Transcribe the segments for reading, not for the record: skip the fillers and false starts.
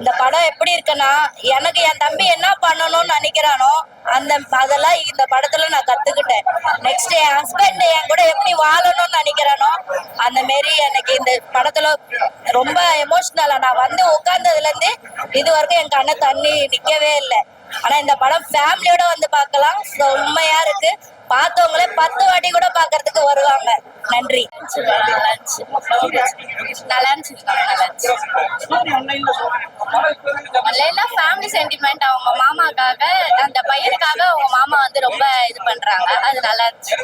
இந்த படம் எப்படி இருக்குன்னா, எனக்கு என் தம்பி என்ன பண்ணணும்னு நினைக்கிறானோ அதெல்லாம் இந்த படத்துல நான் கத்துக்கிட்டேன். நெக்ஸ்ட் என் ஹஸ்பண்ட் என் கூட எப்படி வாழணும்னு நினைக்கிறானோ அந்த மாரி எனக்கு இந்த படத்துல ரொம்ப எமோஷனலா நான் வந்து உட்கார்ந்ததுல இருந்து இது வரைக்கும் என் கண்ணை தண்ணி நிக்கவே இல்லை. ஆனா இந்த படம் ஃபேமிலியோட வந்து பார்க்கலாம். உண்மையா இருக்கு. பார்த்தவங்களே 10 வாட்டி கூட பாக்குறதுக்கு வருவாங்க. நன்றி. நல்லா இருந்துச்சு. Family sentiment. அவங்க மாமாக்காக, அந்த பையனுக்காக அவங்க மாமா வந்து ரொம்ப இது பண்றாங்க. அது நல்லா இருந்துச்சு.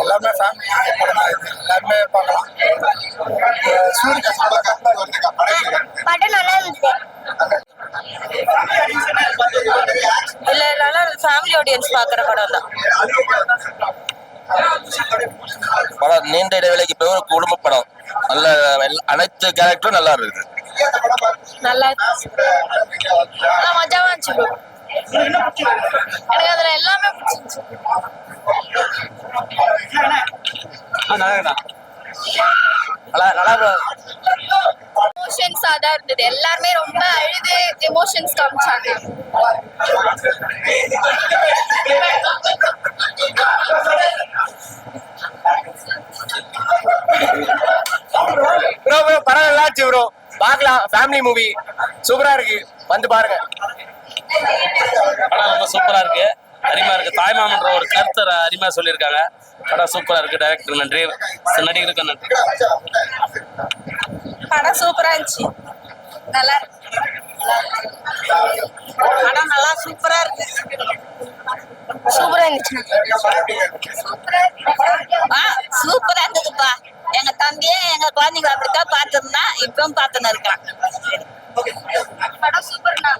எல்லாமே ஃபேமிலி எல்லாருமே பார்க்கலாம். படம் நல்லா இருந்துச்சு. இல்ல நல்லா ஃபேமிலி ஆடியன்ஸ் பாக்குற படம் தான். படம் நீண்ட இடைவேளைக்கு பிறகு ஒரு குடும்ப படம். நல்ல அனைத்து கேரக்டரும் நல்லா இருக்குது. நல்லா மஜாவா இருந்துச்சு. எனக்கு அதுல எல்லாமே பிடிச்சிருந்துச்சு. எமோஷன்ஸா தான் இருந்தது. எல்லாருமே ரொம்ப அழுது எமோஷன்ஸ் காமிச்சாங்க. படம் நல்லா இருந்துச்சு ப்ரோ. பார்க்கலாம். ஃபேமிலி மூவி சூப்பரா இருக்கு. வந்து பாருங்க. படம் ரொம்ப சூப்பரா இருக்கு. அருமையா இருக்கு. தாய்மாமன்ற ஒரு கருத்தை அருமையா சொல்லியிருக்காங்க. படம் சூப்பரா இருக்கு. டைரக்டர் நன்றி, நடிகருக்கு நன்றி. படம் சூப்பரா இருந்துச்சு. நல்லா படம் நல்லா சூப்பரா இருக்கு. சூப்பரா இருந்துச்சு. சூப்பரா இருந்ததுப்பா. எங்க தம்பியே எங்க குழந்தைங்க அப்படித்தான் பார்த்துருந்தா இப்பவும் பார்த்துன்னு இருக்கான். படம் சூப்பர்னா.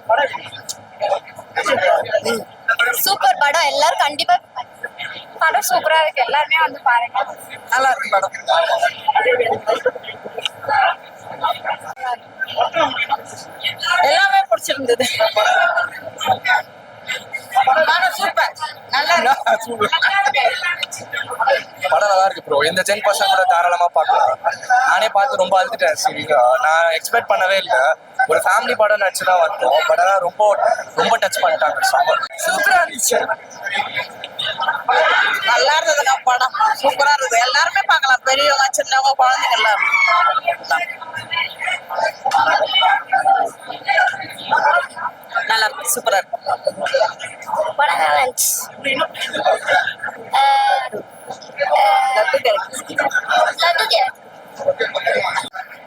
சூப்பர் படம். எல்லாரும் கண்டிப்பா படம் சூப்பரா இருக்கு. எல்லாருமே வந்து பாருங்க. நல்லா இருக்கு படம். எல்லாமே பிடிச்சிருந்தது. சூப்பர். நல்லா இருக்கு. படம் நல்லா இருக்கு ப்ரோ. இந்த 10% கூட தாராளமா பார்க்கலாம். நானே பார்த்து ரொம்ப அழுதுட்டேன். சரிங்களா, நான் எக்ஸ்பெக்ட் பண்ணவே இல்லை. ஒரு ஃபேமிலி படம் நடிச்சுதான் வந்தோம். பட் ஆனால் ரொம்ப ரொம்ப டச் பண்ணிட்டாங்க. சூப்பரா இருந்துச்சு. நல்லா இருந்ததுங்க படம். சூப்பரா இருந்தது. எல்லாருமே பார்க்கலாம். பெரியவங்க, சின்னவங்க, குழந்தைங்க எல்லாரும். நல்லா இருக்கு. சூப்பரா இருக்கு. படம் நல்லா இருந்துச்சு.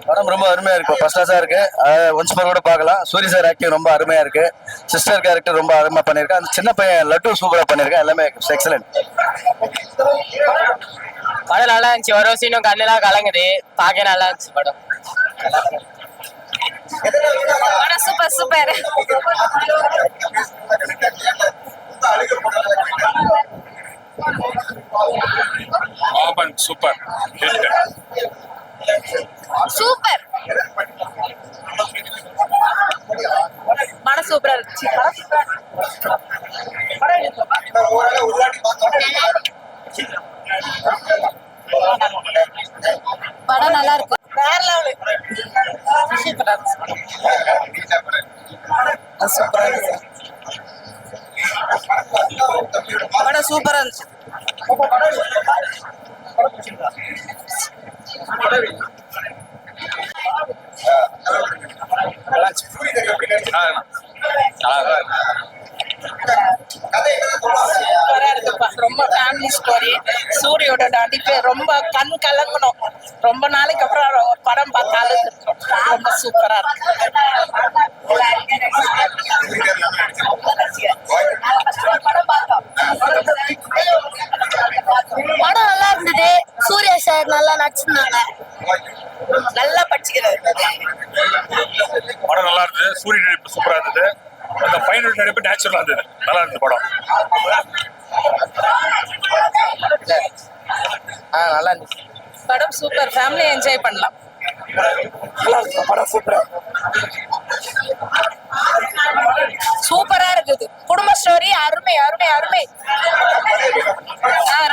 படம் ரொம்ப அருமையா இருக்கு. ஃபர்ஸ்ட் கிளாஸா இருக்கு. ஒன்ஸ் மோர் கூட பார்க்கலாம். சூரி சார் ஆக்டிங் ரொம்ப அருமையா இருக்கு. சிஸ்டர் கேரக்டர் ரொம்ப அருமையா பண்ணிருக்கேன். அந்த சின்ன பையன் லட்டு சூப்பரா பண்ணிருக்கேன். எல்லாமே எக்ஸலென்ட். படம் நல்லா இருந்துச்சு. ஒரு சீனும் கண்ணெல்லாம் கலங்குது. பார்க்க நல்லா இருந்துச்சு படம். படம் சூப்பர் சூப்பர். Super super. படம் சூப்பரா இருந்துச்சு. படம் நல்லா இருக்கு. வேற லெவல். சூப்பரா இருக்கு. படம் சூப்பரா இருந்துச்சு. ரொம்ப ஃபேமிலி ஸ்டோரி. சூரியோட நடிப்பு ரொம்ப கண் கலங்கணும். ரொம்ப நாளைக்கு அப்புறம் ஒரு படம் பார்த்தாலும் ரொம்ப சூப்பரா இருக்கு. படம் நல்லா இருந்தது. சூர்யா சார் நல்லா நடிச்சிருந்தாங்க. நல்லா படிச்சுக்கிறாரு. படம் நல்லா இருந்தது. சூரிய நடிப்பு சூப்பரா இருந்தது. அந்த பையனோட நடிப்பு நேச்சுரலா இருந்தது. நல்லா இருந்தது படம். நல்லா இருந்துச்சு. படம் சூப்பர். ஃபேமிலி என்ஜாய் பண்ணலாம். படம் சூப்பரா சூப்பரா இருக்குது. குடும்ப ஸ்டோரி அருமை அருமை அருமை.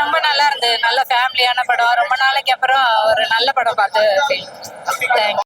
ரொம்ப நல்லா இருந்தது. நல்ல ஃபேமிலியான படம். ரொம்ப நாளைக்கு அப்புறம் ஒரு நல்ல படம் பார்த்து.